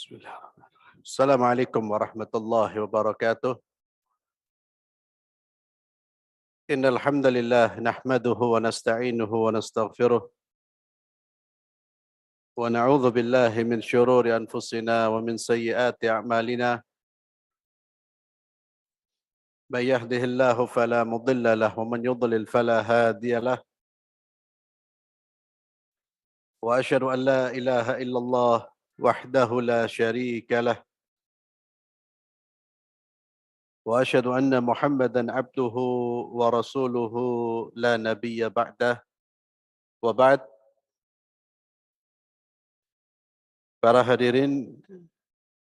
Bismillahirrahmanirrahim. Assalamualaikum warahmatullahi wabarakatuh. Innal hamdalillah nahmaduhu wa nasta'inuhu wa nastaghfiruh wa na'udzu billahi min syururi anfusina wa min sayyiati a'malina. May yahdihillahu fala mudilla lahu wa man yudlil fala hadiya lahu. Wa asyhadu an la ilaha illallah wahdahu la syarika lahu. وأشهد أن محمدًا عبده ورسوله لا نبي بعده وبعد. Para hadirin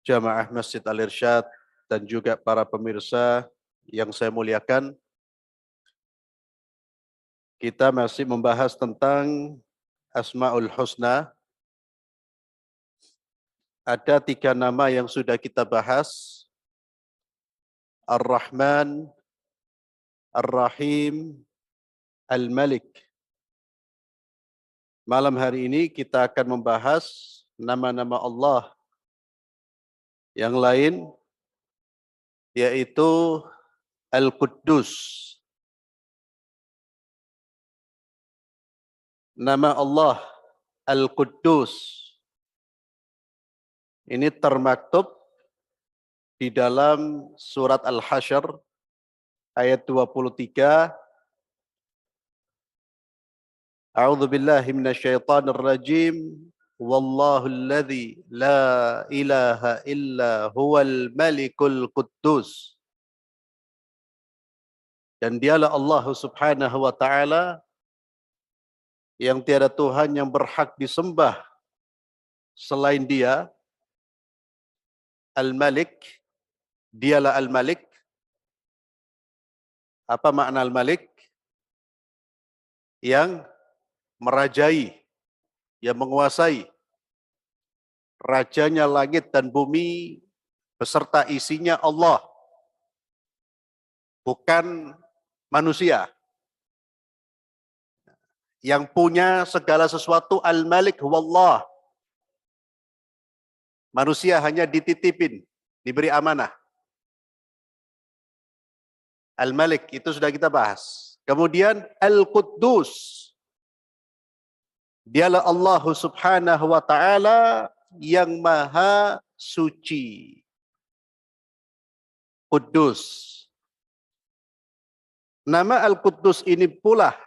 jamaah Masjid Al-Irsyad dan juga para pemirsa yang saya muliakan, kita masih membahas tentang Asmaul Husna. Ada 3 nama yang sudah kita bahas: Ar-Rahman, Ar-Rahim, Al-Malik. Malam hari ini kita akan membahas nama-nama Allah yang lain, yaitu Al-Quddus. Nama Allah Al-Quddus ini termaktub di dalam surat Al-Hasyr ayat 23. A'udzu billahi minasyaitonir rajim. Wallahu alladzi la ilaha illa huwal malikul quddus. Dan dialah Allah Subhanahu wa taala yang tiada Tuhan yang berhak disembah selain Dia. Al-Malik, dialah Al-Malik. Apa makna Al-Malik? Yang merajai, yang menguasai. Rajanya langit dan bumi beserta isinya Allah, bukan manusia. Yang punya segala sesuatu Al-Malik wallah. Manusia hanya dititipin, diberi amanah. Al-Malik itu sudah kita bahas. Kemudian Al-Quddus. Dialah Allah Subhanahu wa taala yang maha suci. Quddus. Nama Al-Quddus ini pula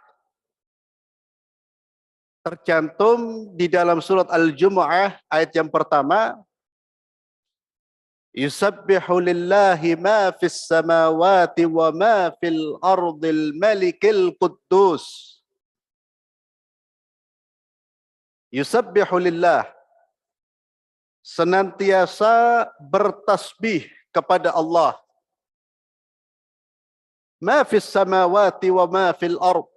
tercantum di dalam surat Al-Jumu'ah ayat yang pertama. Yusabbihu lillahi ma fis samawati wa ma fil ardil malikil quddus. Yusabbihu lillah, senantiasa bertasbih kepada Allah. Ma fis samawati wa ma fil ard.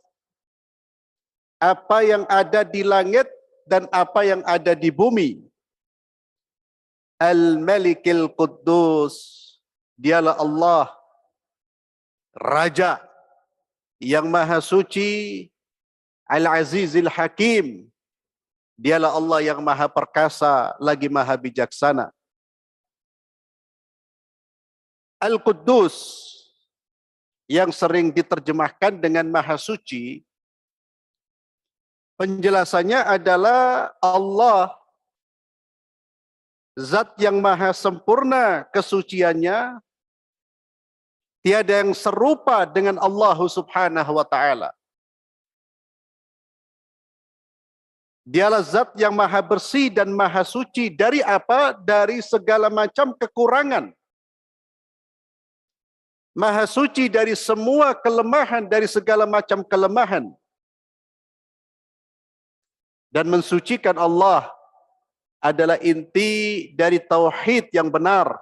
Apa yang ada di langit dan apa yang ada di bumi. Al-Malikil Quddus. Dialah Allah, Raja yang maha suci. Al-Azizil Hakim. Dialah Allah yang maha perkasa lagi maha bijaksana. Al-Quddus yang sering diterjemahkan dengan maha suci, penjelasannya adalah Allah, zat yang maha sempurna kesuciannya, tiada yang serupa dengan Allah Subhanahu wa taala. Dialah zat yang maha bersih dan maha suci dari apa? Dari segala macam kekurangan. Maha suci dari semua kelemahan, dari segala macam kelemahan. Dan mensucikan Allah adalah inti dari tauhid yang benar.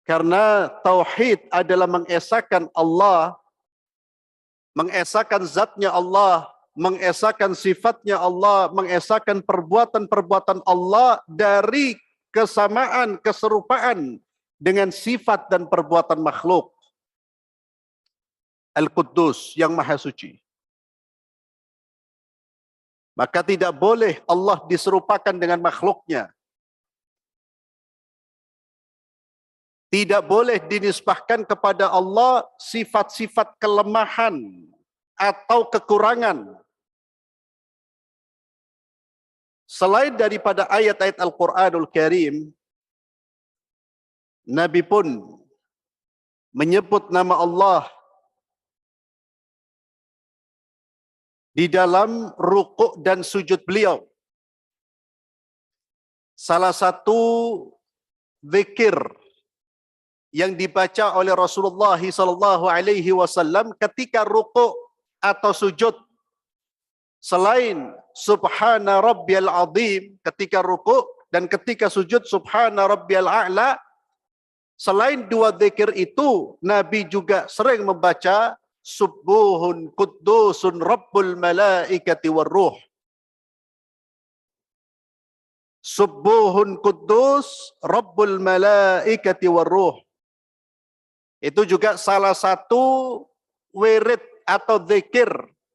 Karena tauhid adalah mengesahkan Allah, mengesahkan zatnya Allah, mengesahkan sifatnya Allah, mengesahkan perbuatan-perbuatan Allah dari kesamaan, keserupaan dengan sifat dan perbuatan makhluk. Al-Quddus, yang maha suci. Maka tidak boleh Allah diserupakan dengan makhluknya. Tidak boleh dinisbahkan kepada Allah sifat-sifat kelemahan atau kekurangan. Selain daripada ayat-ayat Al-Quranul Karim, Nabi pun menyebut nama Allah di dalam rukuk dan sujud beliau. Salah satu zikir yang dibaca oleh Rasulullah SAW ketika rukuk atau sujud, selain Subhana Rabbiyal Azim ketika rukuk dan ketika sujud Subhana Rabbiyal A'la, selain dua zikir itu, Nabi juga sering membaca Subuhun Quddusun Rabbul Malaikati Warruh. Subuhun Quddus Rabbul Malaikati Warruh. Itu juga salah satu wirid atau zikir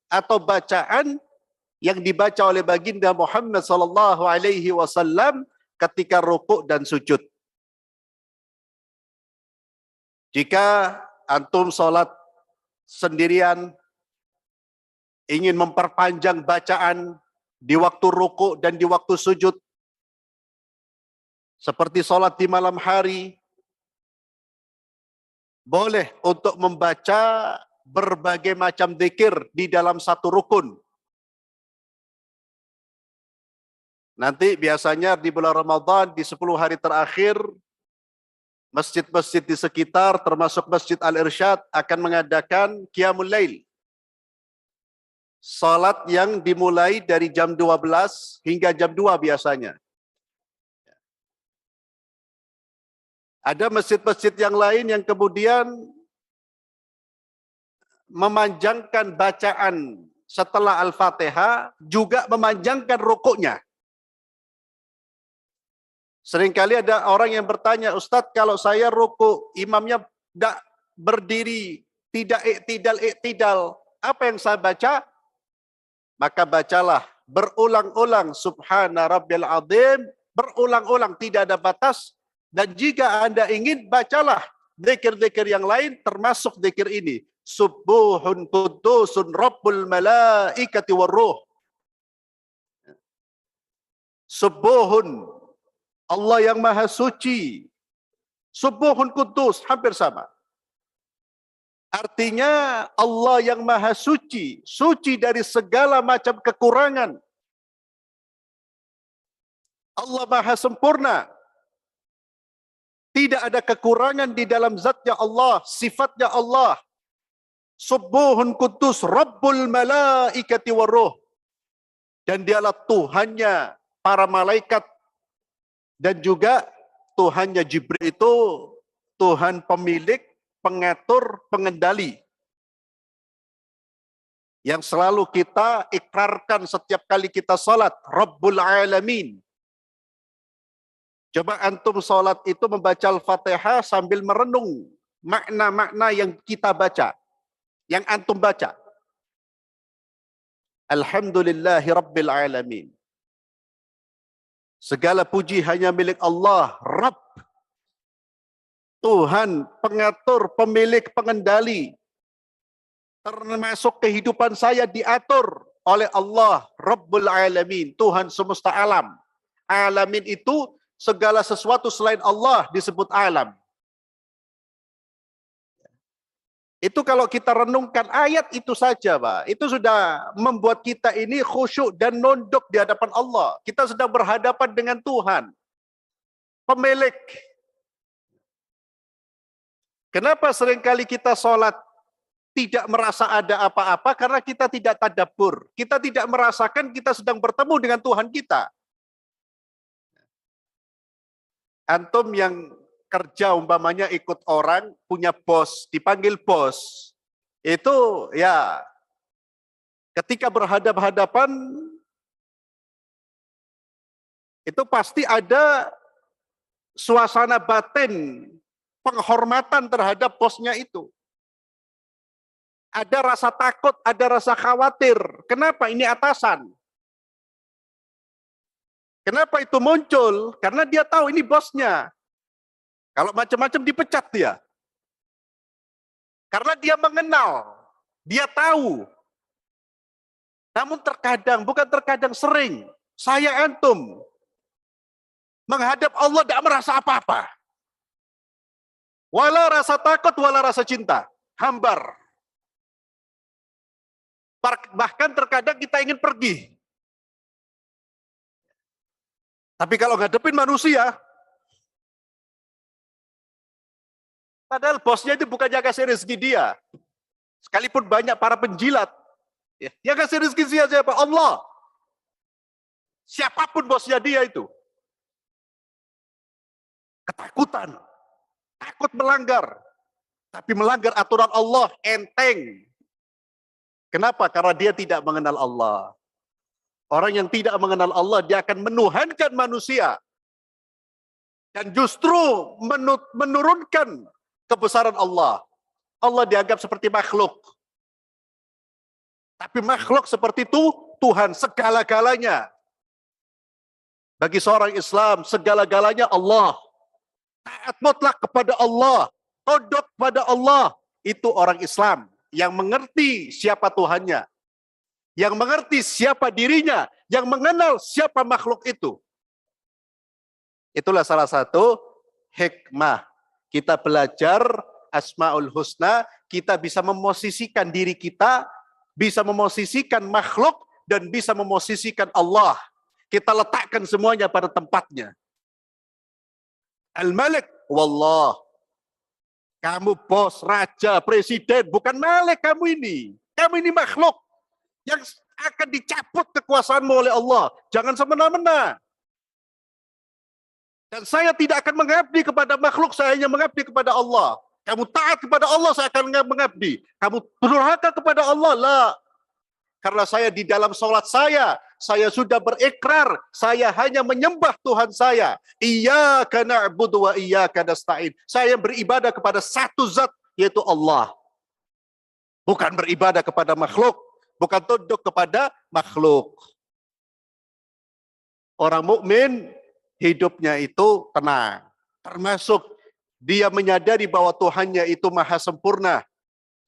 atau bacaan yang dibaca oleh baginda Muhammad SAW ketika rukuk dan sujud. Jika antum sholat sendirian, ingin memperpanjang bacaan di waktu rukuk dan di waktu sujud, seperti sholat di malam hari, boleh untuk membaca berbagai macam zikir di dalam satu rukun. Nanti biasanya di bulan Ramadan, di 10 hari terakhir, masjid-masjid di sekitar, termasuk Masjid Al-Irsyad, akan mengadakan Qiyamul Lail. Salat yang dimulai dari jam 12 hingga jam 2 biasanya. Ada masjid-masjid yang lain yang kemudian memanjangkan bacaan setelah Al-Fatihah, juga memanjangkan rukuknya. Seringkali ada orang yang bertanya, Ustadz, kalau saya rukuk, imamnya tidak berdiri, tidak iktidal, apa yang saya baca? Maka bacalah berulang-ulang Subhana Rabbil Azim, berulang-ulang, tidak ada batas. Dan jika Anda ingin, bacalah zikir-zikir yang lain, termasuk zikir ini. Subuhun Quddusun Rabbul Malaikati Warruh. Subuhun, Allah yang Maha Suci. Subuhun Quddus, hampir sama. Artinya Allah yang Maha Suci, suci dari segala macam kekurangan. Allah Maha Sempurna. Tidak ada kekurangan di dalam zatnya Allah, sifatnya Allah. Subuhun Quddus Rabbul Malaikati Warruh. Dan dialah Tuhannya para malaikat. Dan juga Tuhannya Jibril itu Tuhan pemilik, pengatur, pengendali. Yang selalu kita ikrarkan setiap kali kita salat, Rabbul Alamin. Coba antum salat itu membaca Al-Fatihah sambil merenung makna-makna yang kita baca, yang antum baca. Alhamdulillahi Rabbil Alamin. Segala puji hanya milik Allah, Rabb. Tuhan, pengatur, pemilik, pengendali. Termasuk kehidupan saya diatur oleh Allah, Rabbul Alamin, Tuhan semesta alam. Alamin itu segala sesuatu selain Allah disebut alam. Itu kalau kita renungkan ayat itu saja, Pak, itu sudah membuat kita ini khusyuk dan nunduk di hadapan Allah. Kita sedang berhadapan dengan Tuhan, pemilik. Kenapa seringkali kita sholat tidak merasa ada apa-apa? Karena kita tidak tadabbur. Kita tidak merasakan kita sedang bertemu dengan Tuhan kita. Antum yang kerja umpamanya ikut orang, punya bos, dipanggil bos. Itu ya ketika berhadap-hadapan itu pasti ada suasana batin penghormatan terhadap bosnya itu. Ada rasa takut, ada rasa khawatir. Kenapa? Ini atasan. Kenapa itu muncul? Karena dia tahu ini bosnya. Kalau macam-macam dipecat dia. Karena dia mengenal, dia tahu. Namun terkadang, bukan terkadang, sering, saya antum menghadap Allah tidak merasa apa-apa. Wala rasa takut, wala rasa cinta. Hambar. Bahkan terkadang kita ingin pergi. Tapi kalau ngadepin manusia, padahal bosnya itu bukan yang kasih rezeki dia. Sekalipun banyak para penjilat, yang kasih rezeki siapa? Allah. Siapapun bosnya dia itu. Ketakutan. Takut melanggar. Tapi melanggar aturan Allah enteng. Kenapa? Karena dia tidak mengenal Allah. Orang yang tidak mengenal Allah, dia akan menuhankan manusia. Dan justru menurunkan kebesaran Allah. Allah dianggap seperti makhluk. Tapi makhluk seperti itu, Tuhan segala-galanya. Bagi seorang Islam, segala-galanya Allah. Taat mutlak kepada Allah. Tunduk pada Allah. Itu orang Islam yang mengerti siapa Tuhannya. Yang mengerti siapa dirinya, yang mengenal siapa makhluk itu. Itulah salah satu hikmah. Kita belajar Asmaul Husna, kita bisa memosisikan diri kita, bisa memosisikan makhluk, dan bisa memosisikan Allah. Kita letakkan semuanya pada tempatnya. Al-Malik, wallah. Kamu bos, raja, presiden, bukan Malik kamu ini. Kamu ini makhluk. Yang akan dicabut kekuasaanmu oleh Allah. Jangan semena-mena. Dan saya tidak akan mengabdi kepada makhluk, saya hanya mengabdi kepada Allah. Kamu taat kepada Allah, saya akan mengabdi. Kamu durhaka kepada Allah, lah. Karena saya di dalam sholat saya sudah berikrar, saya hanya menyembah Tuhan saya. Iyyaka na'budu wa iyyaka nasta'in. Saya beribadah kepada satu zat, yaitu Allah. Bukan beribadah kepada makhluk. Bukan tunduk kepada makhluk. Orang mukmin hidupnya itu tenang. Termasuk dia menyadari bahwa Tuhannya itu maha sempurna.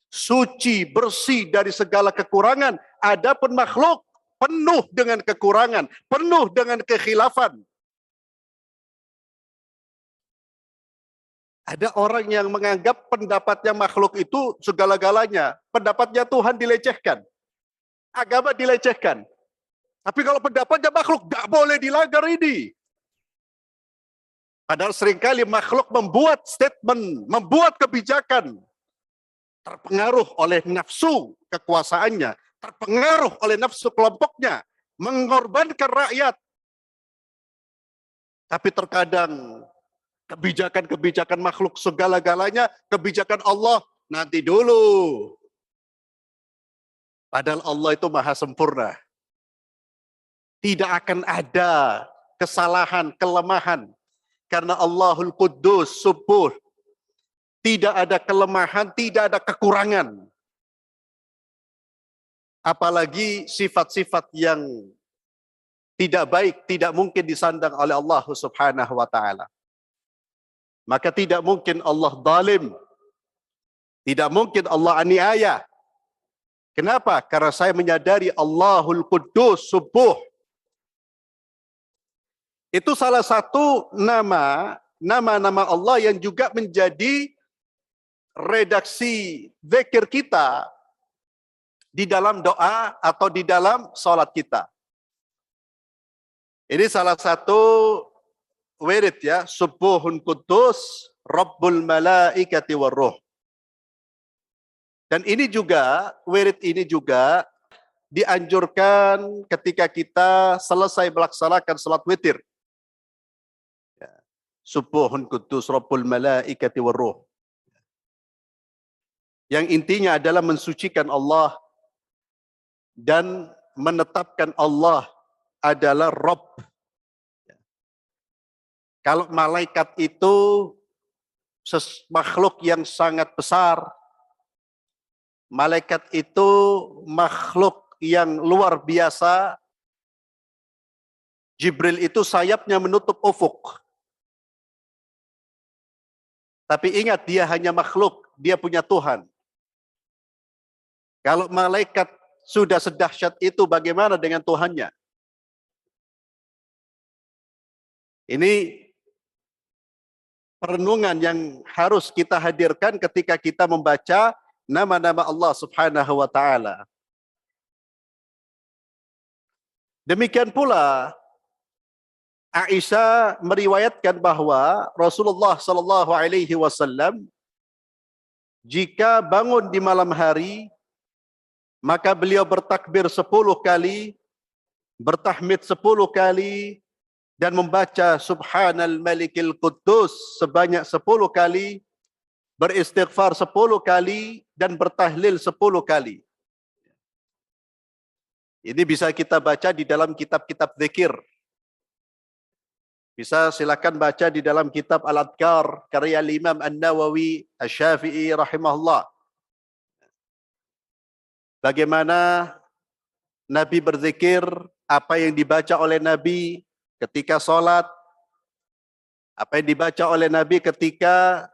Suci, bersih dari segala kekurangan. Adapun makhluk penuh dengan kekurangan. Penuh dengan kekhilafan. Ada orang yang menganggap pendapatnya makhluk itu segala-galanya. Pendapatnya Tuhan dilecehkan. Agama dilecehkan. Tapi kalau pendapatnya makhluk, tidak boleh dilanggar ini. Padahal seringkali makhluk membuat statement, membuat kebijakan. Terpengaruh oleh nafsu kekuasaannya. Terpengaruh oleh nafsu kelompoknya. Mengorbankan rakyat. Tapi terkadang kebijakan-kebijakan makhluk segala-galanya, kebijakan Allah nanti dulu. Padahal Allah itu maha sempurna. Tidak akan ada kesalahan, kelemahan. Karena Allahul Quddus, subuh. Tidak ada kelemahan, tidak ada kekurangan. Apalagi sifat-sifat yang tidak baik, tidak mungkin disandang oleh Allah Subhanahu wa ta'ala. Maka tidak mungkin Allah zalim. Tidak mungkin Allah aniaya. Kenapa? Karena saya menyadari Allahul Quddus, subuh. Itu salah satu nama-nama Allah yang juga menjadi redaksi zikir kita di dalam doa atau di dalam sholat kita. Ini salah satu wirid ya, subuhun quddus, rabbul malaikati warruh. Dan ini juga, wirid ini juga dianjurkan ketika kita selesai melaksanakan salat witir. Ya. Subuhun quddus rabbul malaikati warruh. Yang intinya adalah mensucikan Allah dan menetapkan Allah adalah Rabb. Kalau malaikat itu makhluk yang sangat besar, malaikat itu makhluk yang luar biasa. Jibril itu sayapnya menutup ufuk. Tapi ingat, dia hanya makhluk, dia punya Tuhan. Kalau malaikat sudah sedahsyat itu, bagaimana dengan Tuhannya? Ini perenungan yang harus kita hadirkan ketika kita membaca nama-nama Allah Subhanahu wa taala. Demikian pula Aisyah meriwayatkan bahwa Rasulullah sallallahu alaihi wasallam jika bangun di malam hari maka beliau bertakbir 10 kali, bertahmid 10 kali, dan membaca Subhanal Malikil Quddus sebanyak 10 kali, beristighfar 10 kali, dan bertahlil 10 kali. Ini bisa kita baca di dalam kitab-kitab zikir. Bisa silakan baca di dalam kitab Al-Adhkar karya Imam An-Nawawi Asy-Syafi'i rahimahullah. Bagaimana Nabi berzikir, apa yang dibaca oleh Nabi ketika sholat, apa yang dibaca oleh Nabi ketika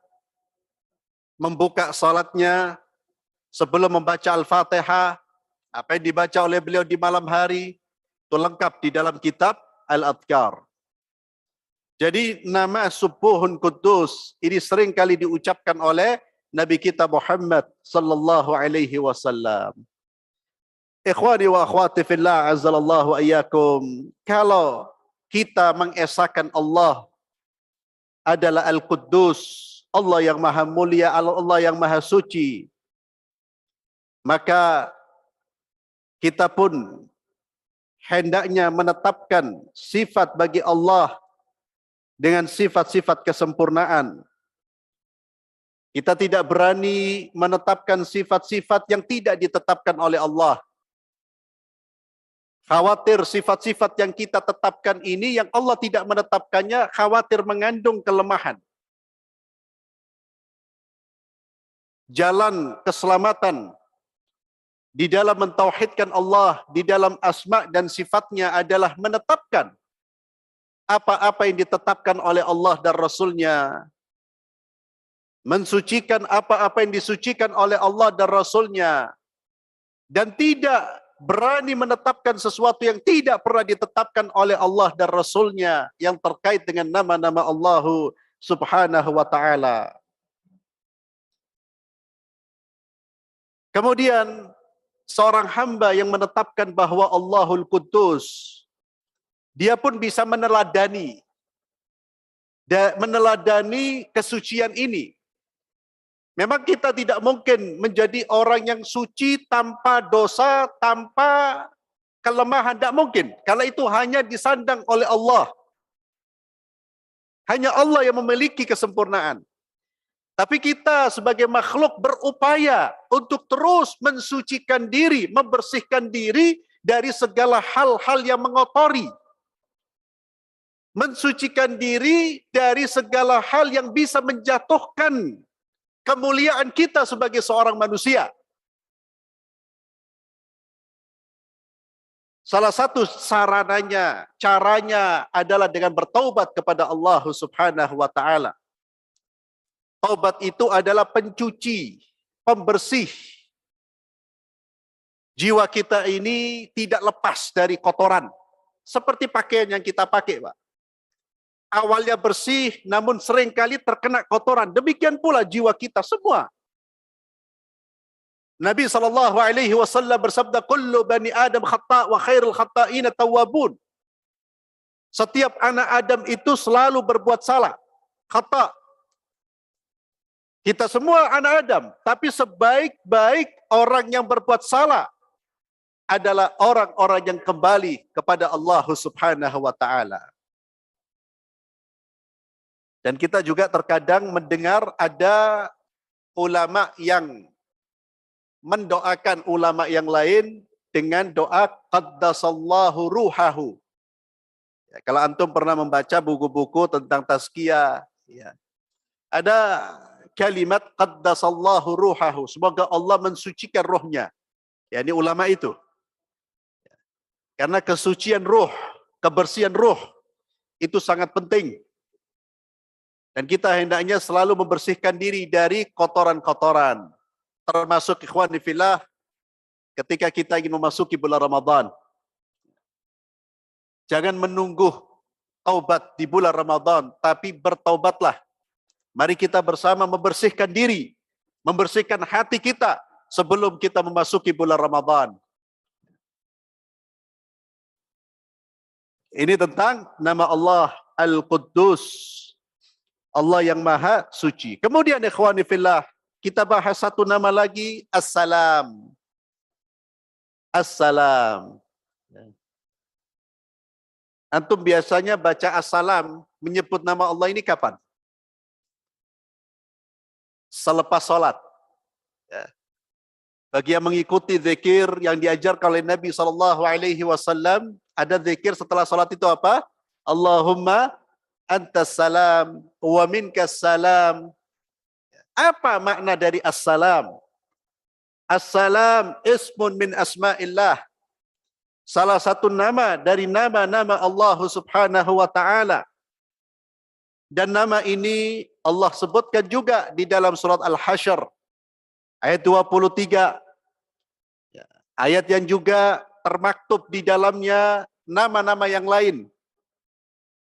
membuka sholatnya, sebelum membaca Al-Fatihah, apa yang dibaca oleh beliau di malam hari, itu lengkap di dalam kitab Al-Adhkar. Jadi nama Subuhun Quddus ini sering kali diucapkan oleh Nabi kita Muhammad sallallahu alaihi wasallam. Ikhwani wa akhwati fillah azzalallahu ayyakum. Kalau kita mengesahkan Allah adalah Al-Quddus, Allah yang maha mulia, Allah yang maha suci, maka kita pun hendaknya menetapkan sifat bagi Allah dengan sifat-sifat kesempurnaan. Kita tidak berani menetapkan sifat-sifat yang tidak ditetapkan oleh Allah. Khawatir sifat-sifat yang kita tetapkan ini yang Allah tidak menetapkannya, khawatir mengandung kelemahan. Jalan keselamatan di dalam mentauhidkan Allah, di dalam asma dan sifatnya adalah menetapkan apa-apa yang ditetapkan oleh Allah dan Rasulnya. Mensucikan apa-apa yang disucikan oleh Allah dan Rasulnya. Dan tidak berani menetapkan sesuatu yang tidak pernah ditetapkan oleh Allah dan Rasulnya yang terkait dengan nama-nama Allah Subhanahu wa ta'ala. Kemudian seorang hamba yang menetapkan bahwa Allahul Quddus, dia pun bisa meneladani kesucian ini. Memang kita tidak mungkin menjadi orang yang suci tanpa dosa, tanpa kelemahan. Tidak mungkin. Kalau itu hanya disandang oleh Allah. Hanya Allah yang memiliki kesempurnaan. Tapi kita sebagai makhluk berupaya untuk terus mensucikan diri, membersihkan diri dari segala hal-hal yang mengotori. Mensucikan diri dari segala hal yang bisa menjatuhkan kemuliaan kita sebagai seorang manusia. Salah satu sarananya, caranya adalah dengan bertaubat kepada Allah Subhanahu wa ta'ala. Taubat itu adalah pencuci, pembersih. Jiwa kita ini tidak lepas dari kotoran. Seperti pakaian yang kita pakai, Pak. Awalnya bersih, namun seringkali terkena kotoran. Demikian pula jiwa kita semua. Nabi SAW bersabda, "Kullu bani Adam khata' wa khairul khata'ina tawwabun." Setiap anak Adam itu selalu berbuat salah. Khata'. Kita semua anak Adam. Tapi sebaik-baik orang yang berbuat salah adalah orang-orang yang kembali kepada Allah Subhanahu wa ta'ala. Dan kita juga terkadang mendengar ada ulama yang mendoakan ulama yang lain dengan doa qaddasallahu ruhahu. Ya, kalau antum pernah membaca buku-buku tentang tazkiyah, ya, ada kalimat qaddasallahu ruhahu, semoga Allah mensucikan rohnya. Ya, ini ulama itu. Karena kesucian ruh, kebersihan ruh itu sangat penting. Dan kita hendaknya selalu membersihkan diri dari kotoran-kotoran. Termasuk ikhwani fillah ketika kita ingin memasuki bulan Ramadan. Jangan menunggu taubat di bulan Ramadan, tapi bertaubatlah. Mari kita bersama membersihkan diri, membersihkan hati kita sebelum kita memasuki bulan Ramadan. Ini tentang nama Allah Al-Quddus, Allah yang Maha Suci. Kemudian ikhwani fillah, kita bahas satu nama lagi, As-Salam. As-Salam. Antum biasanya baca As-Salam, menyebut nama Allah ini kapan? Selepas sholat. Ya. Bagi yang mengikuti zikir yang diajarkan oleh Nabi SAW, ada zikir setelah sholat itu apa? Allahumma antas salam wa minkas salam. Apa makna dari as-salam? As-salam ismun min asma'illah. Salah satu nama dari nama-nama Allah Subhanahu wa taala. Dan nama ini Allah sebutkan juga di dalam surat Al-Hasyr ayat 23. Ayat yang juga termaktub di dalamnya nama-nama yang lain.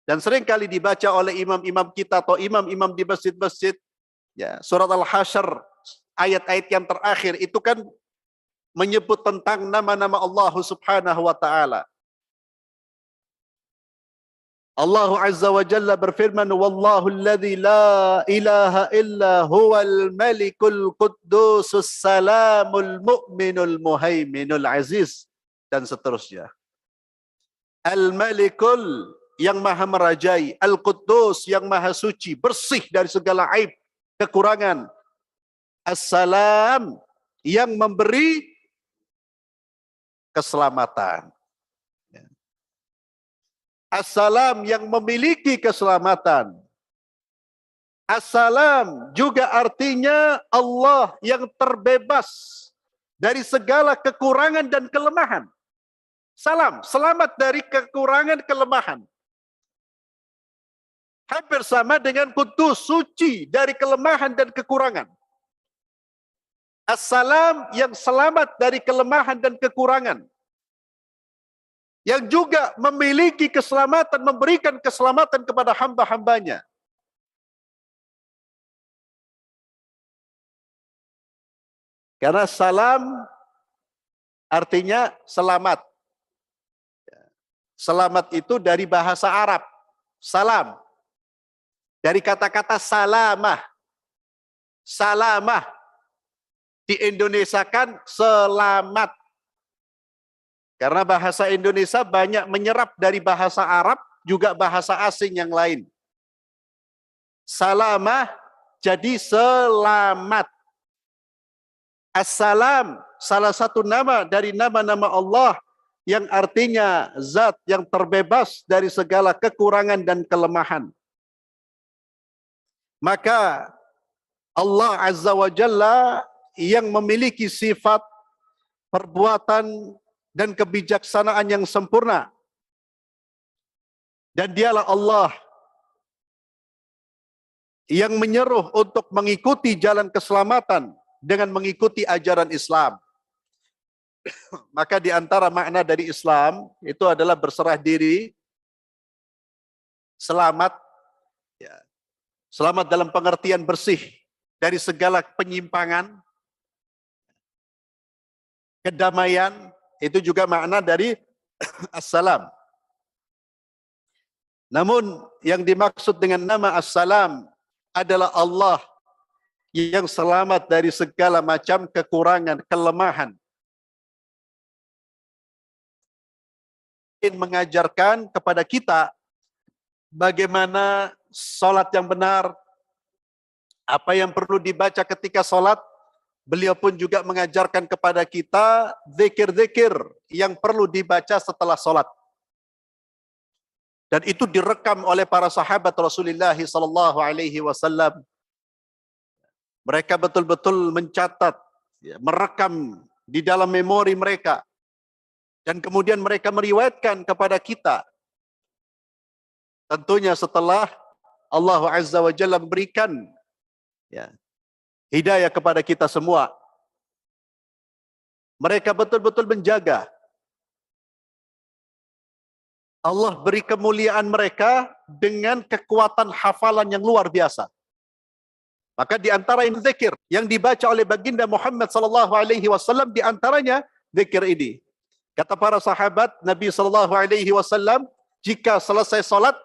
Dan sering kali dibaca oleh imam-imam kita atau imam-imam di masjid-masjid. Ya, surat Al-Hasyr ayat-ayat yang terakhir itu kan menyebut tentang nama-nama Allah Subhanahu wa taala. Allah Azza wa Jalla berfirman, Wallahu alladhi la ilaha illa huwal malikul quddusus salamul mu'minul muhaiminul aziz. Dan seterusnya. Al-malikul yang maha merajai, Al-Quddus yang maha suci, bersih dari segala aib, kekurangan. As-salam yang memberi keselamatan. As-salam yang memiliki keselamatan. As-salam juga artinya Allah yang terbebas dari segala kekurangan dan kelemahan. Salam, selamat dari kekurangan kelemahan. Hampir sama dengan Quddus, suci dari kelemahan dan kekurangan. As-salam yang selamat dari kelemahan dan kekurangan. Yang juga memiliki keselamatan, memberikan keselamatan kepada hamba-hambanya. Karena salam artinya selamat. Selamat itu dari bahasa Arab. Salam. Dari kata-kata salamah. Salamah. Diindonesiakan selamat. Karena bahasa Indonesia banyak menyerap dari bahasa Arab, juga bahasa asing yang lain. Salamah jadi selamat. As-salam, salah satu nama dari nama-nama Allah yang artinya zat yang terbebas dari segala kekurangan dan kelemahan. Maka Allah Azza wa Jalla yang memiliki sifat perbuatan dan kebijaksanaan yang sempurna. Dan dialah Allah yang menyeru untuk mengikuti jalan keselamatan dengan mengikuti ajaran Islam. Maka di antara makna dari Islam itu adalah berserah diri, selamat, ya, selamat dalam pengertian bersih dari segala penyimpangan, kedamaian, itu juga makna dari As-salam. Namun yang dimaksud dengan nama As-salam adalah Allah yang selamat dari segala macam kekurangan, kelemahan. Ingin mengajarkan kepada kita bagaimana sholat yang benar, apa yang perlu dibaca ketika sholat. Beliau pun juga mengajarkan kepada kita zikir-zikir yang perlu dibaca setelah sholat. Dan itu direkam oleh para sahabat Rasulullah SAW. Mereka betul-betul mencatat, merekam di dalam memori mereka. Dan kemudian mereka meriwayatkan kepada kita. Tentunya setelah Allah Azza wa Jalla memberikan ya, hidayah kepada kita semua. Mereka betul-betul menjaga. Allah beri kemuliaan mereka dengan kekuatan hafalan yang luar biasa. Maka di antara ini zikir yang dibaca oleh baginda Muhammad sallallahu alaihi wasallam, di antaranya zikir ini. Kata para sahabat Nabi sallallahu alaihi wasallam, jika selesai salat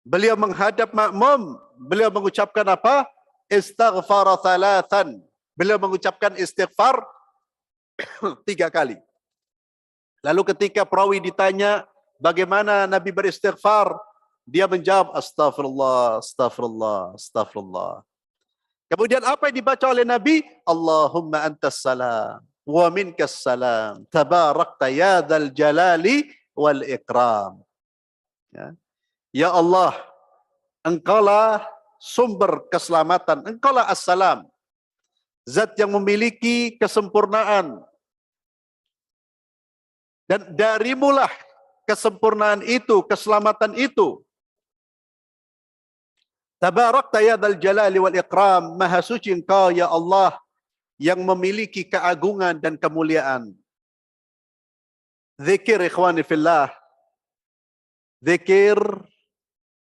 beliau menghadap makmum, beliau mengucapkan apa? Istighfar thalathan. Beliau mengucapkan istighfar 3 kali. Lalu ketika perawi ditanya bagaimana Nabi beristighfar, dia menjawab astagfirullah, astagfirullah, astagfirullah. Kemudian apa yang dibaca oleh Nabi? Allahumma antas salam wa minkas salam, tabarakta ya dzal jalali wal ikram. Ya Allah, engkaulah sumber keselamatan, engkaulah as-salam, zat yang memiliki kesempurnaan, dan darimulah kesempurnaan itu, keselamatan itu. Tabarakta ya dzal jalali wal ikram, maha suci engkau ya Allah yang memiliki keagungan dan kemuliaan. Zikir ikhwani fillah, zikir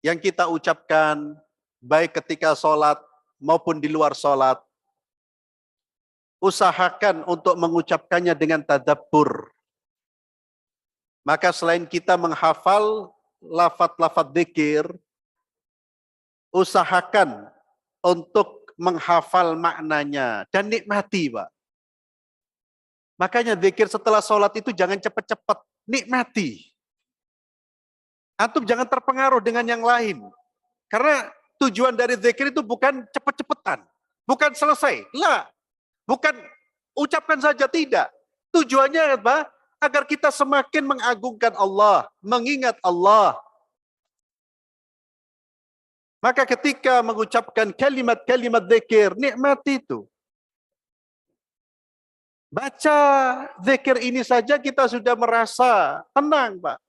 yang kita ucapkan baik ketika sholat maupun di luar sholat, usahakan untuk mengucapkannya dengan tadabbur. Maka selain kita menghafal lafaz-lafaz zikir, usahakan untuk menghafal maknanya dan nikmati, Pak. Makanya zikir setelah sholat itu jangan cepat-cepat, nikmati. Antum jangan terpengaruh dengan yang lain. Karena tujuan dari zikir itu bukan cepat-cepatan, bukan selesai. Lah, bukan ucapkan saja, tidak. Tujuannya apa? Agar kita semakin mengagungkan Allah, mengingat Allah. Maka ketika mengucapkan kalimat-kalimat zikir, nikmati itu. Baca zikir ini saja kita sudah merasa tenang, Pak.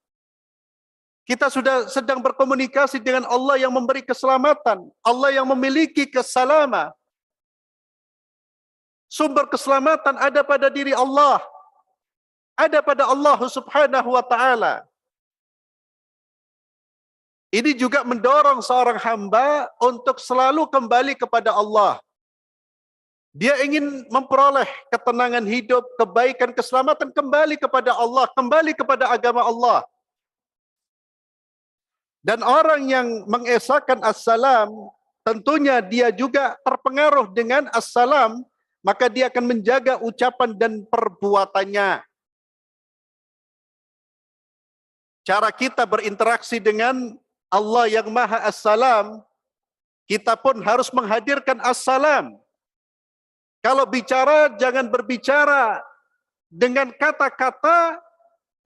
Kita sudah sedang berkomunikasi dengan Allah yang memberi keselamatan, Allah yang memiliki keselamatan. Sumber keselamatan ada pada diri Allah, ada pada Allah Subhanahu wa ta'ala. Ini juga mendorong seorang hamba untuk selalu kembali kepada Allah. Dia ingin memperoleh ketenangan hidup, kebaikan, keselamatan, kembali kepada Allah, kembali kepada agama Allah. Dan orang yang mengesahkan as-salam, tentunya dia juga terpengaruh dengan as-salam, maka dia akan menjaga ucapan dan perbuatannya. Cara kita berinteraksi dengan Allah yang Maha As-Salam, kita pun harus menghadirkan as-salam. Kalau bicara, jangan berbicara dengan kata-kata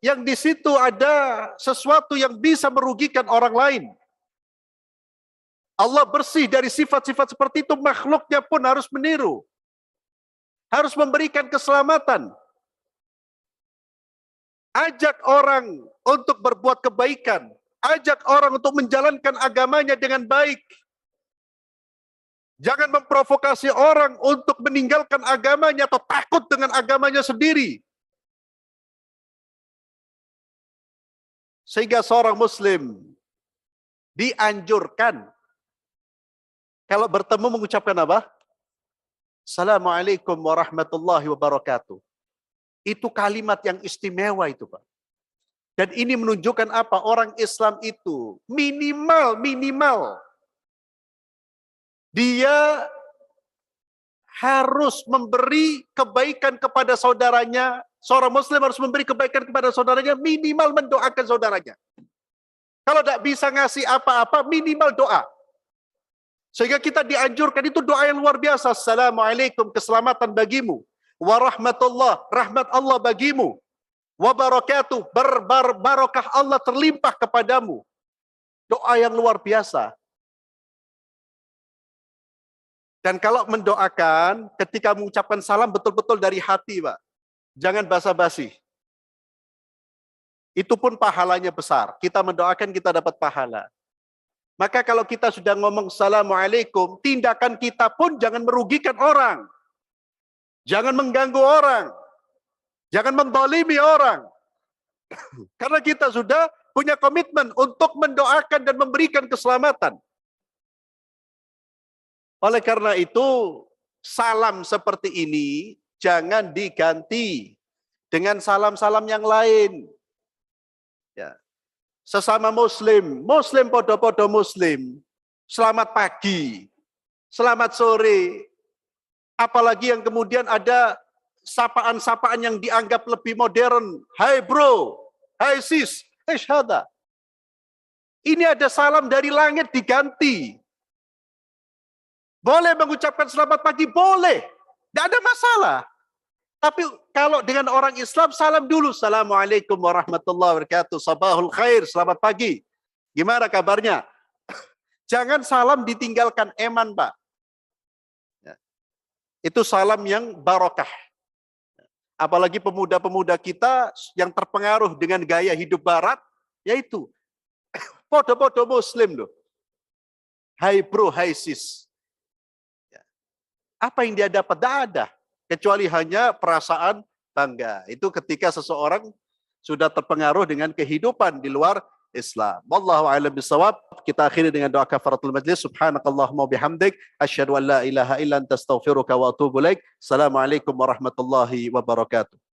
yang di situ ada sesuatu yang bisa merugikan orang lain. Allah bersih dari sifat-sifat seperti itu, makhluknya pun harus meniru. Harus memberikan keselamatan. Ajak orang untuk berbuat kebaikan. Ajak orang untuk menjalankan agamanya dengan baik. Jangan memprovokasi orang untuk meninggalkan agamanya atau takut dengan agamanya sendiri. Sehingga seorang muslim dianjurkan kalau bertemu mengucapkan apa? Assalamualaikum warahmatullahi wabarakatuh. Itu kalimat yang istimewa itu, Pak. Dan ini menunjukkan apa? Orang Islam itu minimal dia harus memberi kebaikan kepada saudaranya. Seorang muslim harus memberi kebaikan kepada saudaranya, minimal mendoakan saudaranya. Kalau tidak bisa ngasih apa-apa, minimal doa. Sehingga kita dianjurkan, itu doa yang luar biasa. Assalamualaikum, keselamatan bagimu. Warahmatullah, rahmat Allah bagimu. Wabarakatuh, barokah Allah terlimpah kepadamu. Doa yang luar biasa. Dan kalau mendoakan, ketika mengucapkan salam betul-betul dari hati, Pak. Jangan basa-basi. Itu pun pahalanya besar. Kita mendoakan, kita dapat pahala. Maka kalau kita sudah ngomong Assalamualaikum, tindakan kita pun jangan merugikan orang. Jangan mengganggu orang. Jangan mendolimi orang. Karena kita sudah punya komitmen untuk mendoakan dan memberikan keselamatan. Oleh karena itu, salam seperti ini jangan diganti dengan salam-salam yang lain. Ya. Sesama muslim podo-podo muslim, selamat pagi, selamat sore. Apalagi yang kemudian ada sapaan-sapaan yang dianggap lebih modern. Hai bro, hai sis, hai syahada. Ini ada salam dari langit diganti. Boleh mengucapkan selamat pagi, boleh. Tidak ada masalah. Tapi kalau dengan orang Islam, salam dulu. Assalamualaikum warahmatullahi wabarakatuh. Sabahul khair, selamat pagi. Gimana kabarnya? Jangan salam ditinggalkan eman, Pak. Itu salam yang barokah. Apalagi pemuda-pemuda kita yang terpengaruh dengan gaya hidup barat, yaitu podo-podo muslim loh. Hai bro, hai sis. Apa yang dia dapat? Tidak ada. Kecuali hanya perasaan bangga. Itu ketika seseorang sudah terpengaruh dengan kehidupan di luar Islam. Wallahu a'lam bishawab. Kita akhiri dengan doa kafaratul majlis. Subhanakallahumma bihamdik. Asyhadu an la ilaha illa anta astaghfiruka wa atubu ilaik. Assalamualaikum warahmatullahi wabarakatuh.